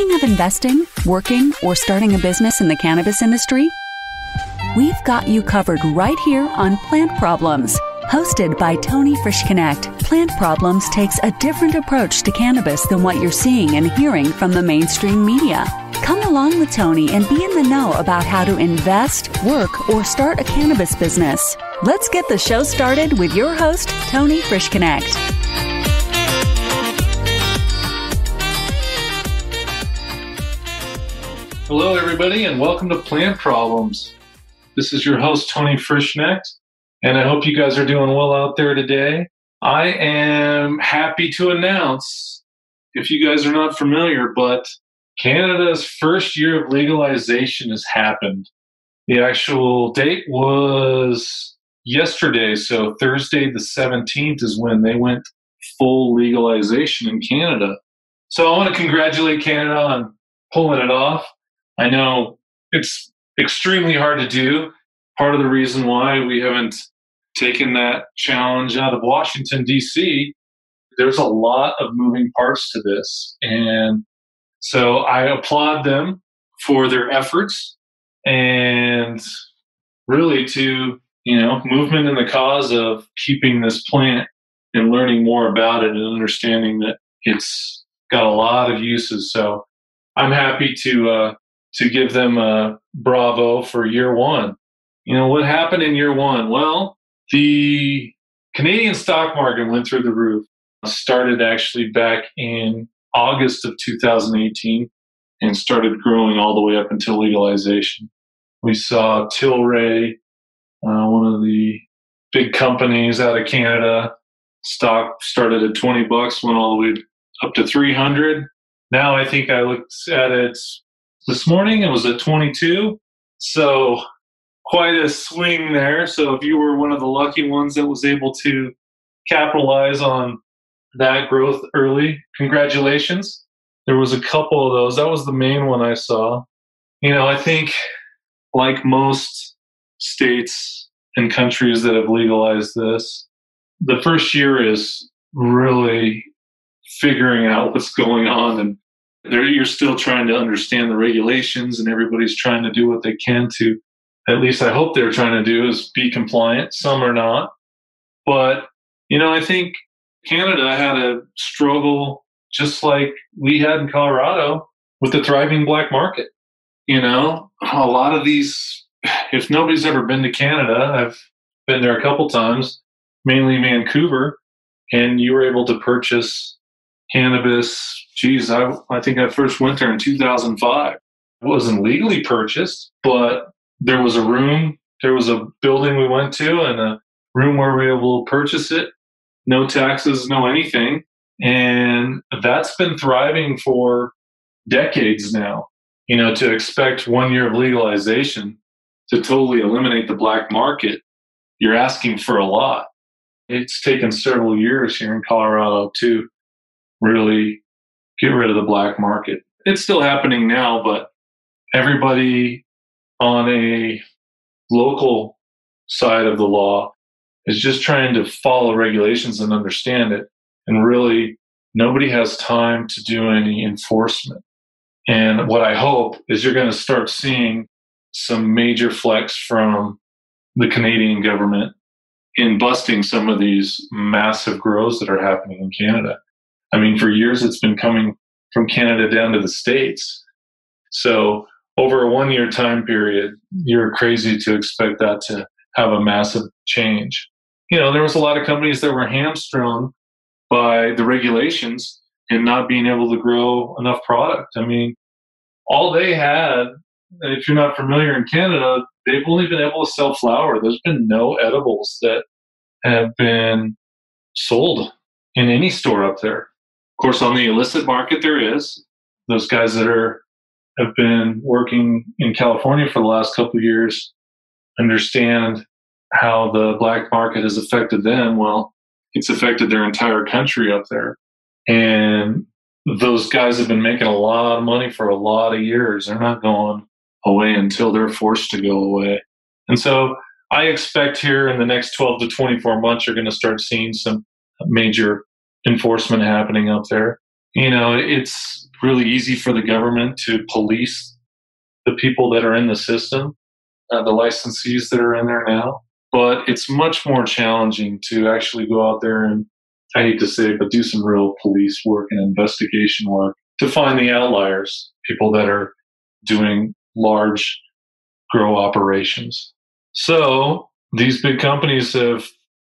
Thinking of investing, working, or starting a business in the cannabis industry? We've got you covered right here on Plant Problems. Hosted by Tony Frischknecht, Plant Problems takes a different approach to cannabis than what you're seeing and hearing from the mainstream media. Come along with Tony and be in the know about how to invest, work, or start a cannabis business. Let's get the show started with your host, Tony Frischknecht. Hello, everybody, and welcome to Plant Problems. This is your host, Tony Frischknecht, and I hope you guys are doing well out there today. I am happy to announce, if you guys are not familiar, but Canada's first year of legalization has happened. The actual date was yesterday, so Thursday the 17th is when they went full legalization in Canada. So I want to congratulate Canada on pulling it off. I know it's extremely hard to do. Part of the reason why we haven't taken that challenge out of Washington, D.C., there's a lot of moving parts to this. And so I applaud them for their efforts and really to, movement in the cause of keeping this plant and learning more about it and understanding that it's got a lot of uses. So I'm happy to give them a bravo for year one. What happened in year one? Well, the Canadian stock market went through the roof. Started actually back in August of 2018 and started growing all the way up until legalization. We saw Tilray, one of the big companies out of Canada, stock started at $20, went all the way up to 300. Now I think I looked at it this morning, it was at 22. So quite a swing there. So if you were one of the lucky ones that was able to capitalize on that growth early, congratulations. There was a couple of those. That was the main one I saw. I think like most states and countries that have legalized this, the first year is really figuring out what's going on, and you're still trying to understand the regulations, and everybody's trying to do what they can to, at least I hope they're trying to do, is be compliant. Some are not. But, I think Canada had a struggle just like we had in Colorado with the thriving black market. A lot of these, if nobody's ever been to Canada, I've been there a couple times, mainly Vancouver, and you were able to purchase cannabis. I think I first went there in 2005. It wasn't legally purchased, but there was a room, there was a building we went to and a room where we were able to purchase it. No taxes, no anything. And that's been thriving for decades now. To expect 1 year of legalization to totally eliminate the black market, you're asking for a lot. It's taken several years here in Colorado to really get rid of the black market. It's still happening now, but everybody on a local side of the law is just trying to follow regulations and understand it. And really, nobody has time to do any enforcement. And what I hope is you're going to start seeing some major flex from the Canadian government in busting some of these massive grows that are happening in Canada. I mean, for years, it's been coming from Canada down to the States. So over a 1 year time period, you're crazy to expect that to have a massive change. There was a lot of companies that were hamstrung by the regulations and not being able to grow enough product. I mean, all they had, if you're not familiar in Canada, they've only been able to sell flower. There's been no edibles that have been sold in any store up there. Of course, on the illicit market, there is. Those guys that have been working in California for the last couple of years understand how the black market has affected them. Well, it's affected their entire country up there. And those guys have been making a lot of money for a lot of years. They're not going away until they're forced to go away. And so I expect here in the next 12 to 24 months, you're going to start seeing some major enforcement happening up there. it's really easy for the government to police the people that are in the system, the licensees that are in there now. But it's much more challenging to actually go out there and, I hate to say it, but do some real police work and investigation work to find the outliers, people that are doing large grow operations. So these big companies have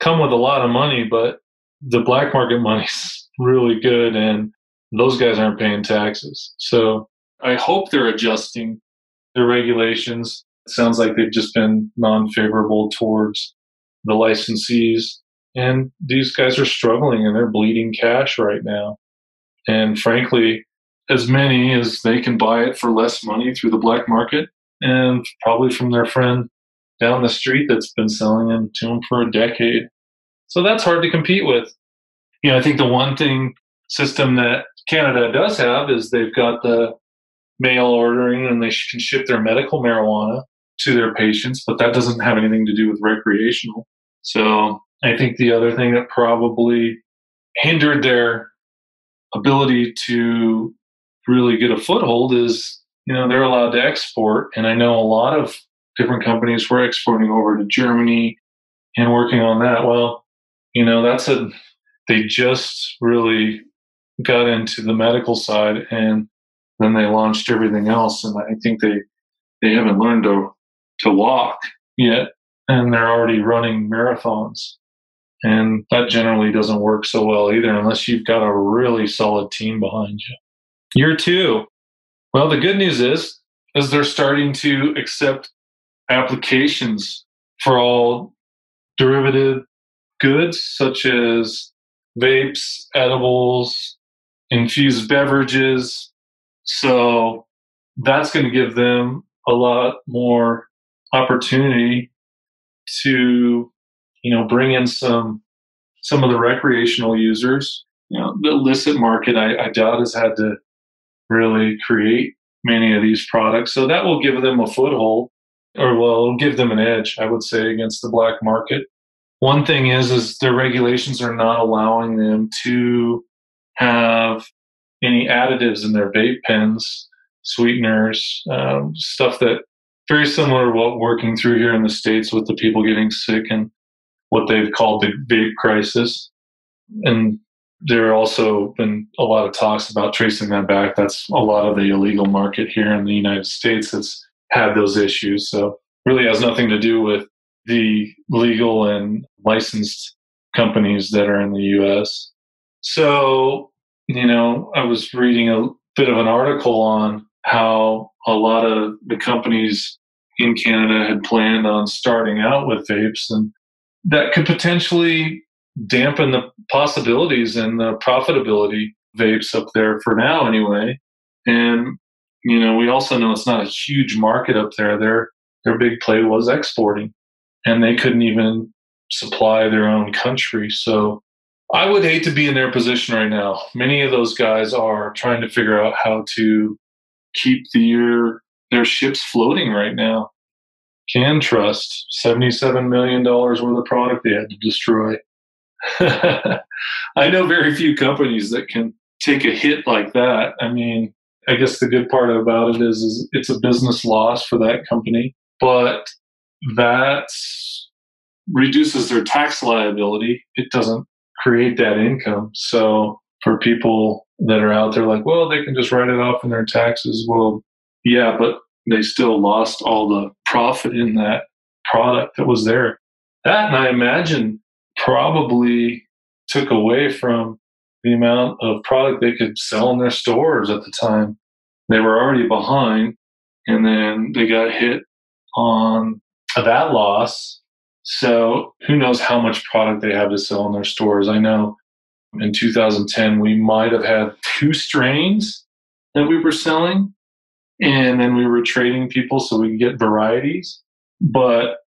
come with a lot of money, but the black market money's really good, and those guys aren't paying taxes. So I hope they're adjusting their regulations. It sounds like they've just been non-favorable towards the licensees, and these guys are struggling and they're bleeding cash right now. And frankly, as many as they can buy it for less money through the black market, and probably from their friend down the street that's been selling them to them for a decade. So that's hard to compete with. I think the one thing system that Canada does have is they've got the mail ordering, and they can ship their medical marijuana to their patients, but that doesn't have anything to do with recreational. So I think the other thing that probably hindered their ability to really get a foothold is, they're allowed to export. And I know a lot of different companies were exporting over to Germany and working on that. Well, they just really got into the medical side, and then they launched everything else. And I think they haven't learned to walk yet, and they're already running marathons. And that generally doesn't work so well either, unless you've got a really solid team behind you. Year two. Well, the good news is they're starting to accept applications for all derivative goods, such as vapes, edibles, infused beverages. So that's going to give them a lot more opportunity to, bring in some of the recreational users. The illicit market, I doubt, has had to really create many of these products. So that will give them a foothold, or it'll give them an edge, I would say, against the black market. One thing is their regulations are not allowing them to have any additives in their vape pens, sweeteners, stuff that very similar to what we're working through here in the States with the people getting sick and what they've called the vape crisis. And there have also been a lot of talks about tracing that back. That's a lot of the illegal market here in the United States that's had those issues. So really has nothing to do with the legal and licensed companies that are in the US. So, I was reading a bit of an article on how a lot of the companies in Canada had planned on starting out with vapes, and that could potentially dampen the possibilities and the profitability of vapes up there for now anyway. And, we also know it's not a huge market up there. Their big play was exporting, and they couldn't even supply their own country. So I would hate to be in their position right now. Many of those guys are trying to figure out how to keep their ships floating right now. CanTrust, $77 million worth of product they had to destroy. I know very few companies that can take a hit like that. I mean, I guess the good part about it is it's a business loss for that company, but that reduces their tax liability. It doesn't create that income. So for people that are out there like, well, they can just write it off in their taxes. Well, yeah, but they still lost all the profit in that product that was there. That, and I imagine, probably took away from the amount of product they could sell in their stores at the time. They were already behind, and then they got hit on that loss. So who knows how much product they have to sell in their stores. I know in 2010, we might have had 2 strains that we were selling, and then we were trading people so we could get varieties. But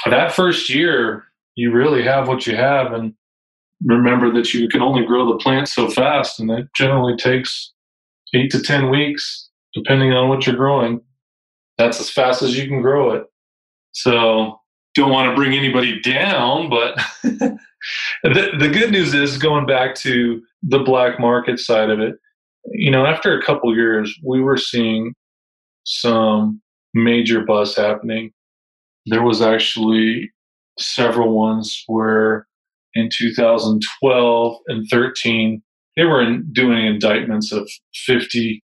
that first year, you really have what you have, and remember that you can only grow the plant so fast, and it generally takes 8 to 10 weeks, depending on what you're growing. That's as fast as you can grow it. So don't want to bring anybody down, but the good news is, going back to the black market side of it, after a couple of years, we were seeing some major buzz happening. There was actually several ones where in 2012 and 13, they were doing indictments of 50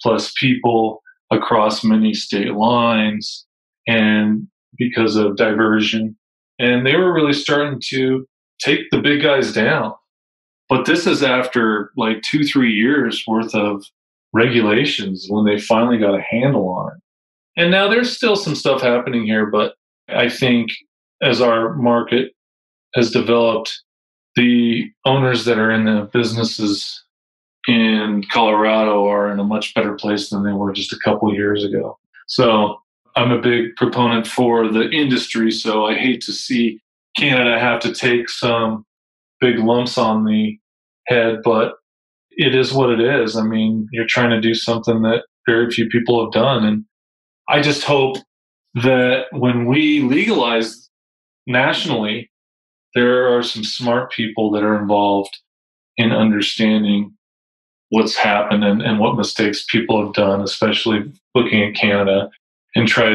plus people across many state lines, and because of diversion. And they were really starting to take the big guys down. But this is after like 2-3 years worth of regulations when they finally got a handle on it. And now there's still some stuff happening here, but I think as our market has developed, the owners that are in the businesses in Colorado are in a much better place than they were just a couple of years ago. So I'm a big proponent for the industry, so I hate to see Canada have to take some big lumps on the head, but it is what it is. I mean, you're trying to do something that very few people have done. And I just hope that when we legalize nationally, there are some smart people that are involved in understanding what's happened and what mistakes people have done, especially looking at Canada, and try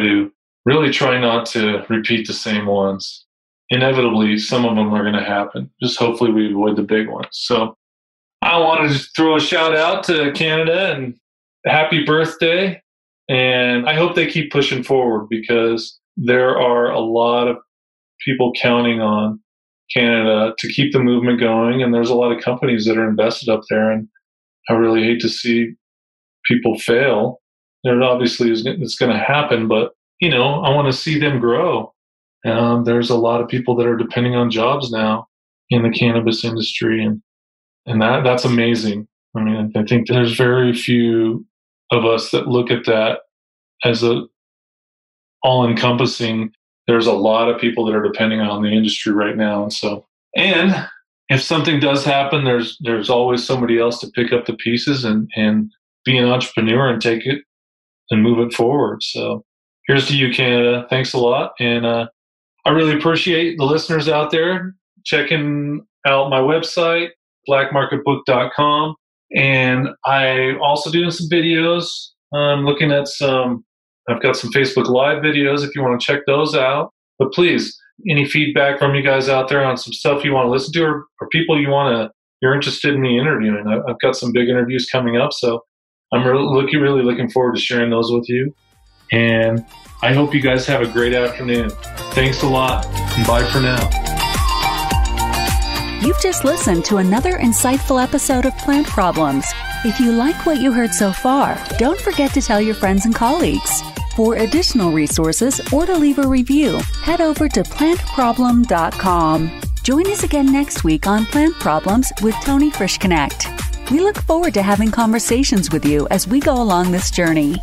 not to repeat the same ones. Inevitably, some of them are going to happen. Just hopefully we avoid the big ones. So I wanted to throw a shout out to Canada and happy birthday. And I hope they keep pushing forward, because there are a lot of people counting on Canada to keep the movement going. And there's a lot of companies that are invested up there. And I really hate to see people fail. There obviously it's going to happen, but I want to see them grow. There's a lot of people that are depending on jobs now in the cannabis industry, and that's amazing. I mean, I think there's very few of us that look at that as a all-encompassing. There's a lot of people that are depending on the industry right now, and if something does happen, there's always somebody else to pick up the pieces and be an entrepreneur and take it and move it forward. So here's to you, Canada. Thanks a lot. And I really appreciate the listeners out there checking out my website, blackmarketbook.com. And I also doing some videos. I'm looking at I've got some Facebook Live videos if you want to check those out. But please, any feedback from you guys out there on some stuff you want to listen to, or people you're interested in me interviewing. I've got some big interviews coming up, so I'm really looking forward to sharing those with you. And I hope you guys have a great afternoon. Thanks a lot, and bye for now. You've just listened to another insightful episode of Plant Problems. If you like what you heard so far, don't forget to tell your friends and colleagues. For additional resources or to leave a review, head over to plantproblem.com. Join us again next week on Plant Problems with Tony Frischknecht. We look forward to having conversations with you as we go along this journey.